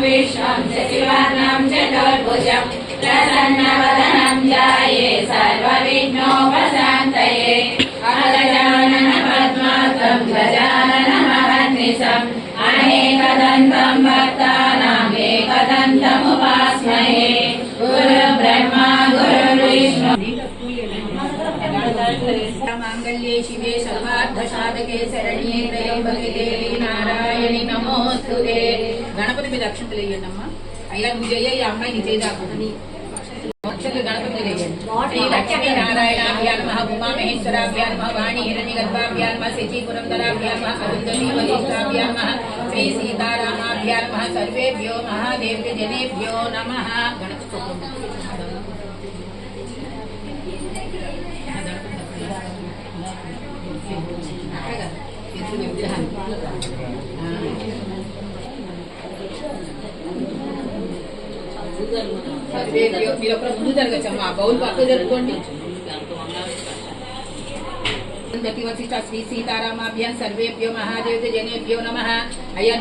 विश्वं शशिवर्णं चतुर्भुजं प्रसन्नवदनं ध्याये सर्वविघ्नोपशान्तये अगजानन पद्मार्कं गजाननमहर्निशम् अनेकदन्तं भक्तानाम् एकदन्तमुपास्महे गुरुर्ब्रह्मा गुरुर्विष्णु मांगल्ये शिवे सर्वार्थसाधके शरण्ये त्र्यंबके देवी नारायणी नमोस्तुते। गणपति మీద అక్షంతలు వేయండమ్మా. అయ్యా నువ్వు చేయ ఈ అమ్మాయిని చేదాకుని అక్షంతలు గణపతి వేయండి. శ్రీ లక్ష్మీ నారాయణాభ్యాం నమః ఉమా మహేశ్వరాభ్యాం నమః వాణి హిరణ్యగర్భాభ్యాం నమః శచి పురంధరాభ్యాం నమః అరుంధతి వశిష్ఠాభ్యాం నమః శ్రీ సీతారామాభ్యాం నమః సర్వేభ్యో మహాదేవ్య జనేభ్యో నమః. గణపతి మీరు ఒక ముందు జరగచ్చమ్మా. బౌల్ పక్క జరుపుకోండి. శ్రీ సీతారామాభ్యాం సర్వేభ్యో మహాదేవ జనేభ్యో నమః. అయ్యా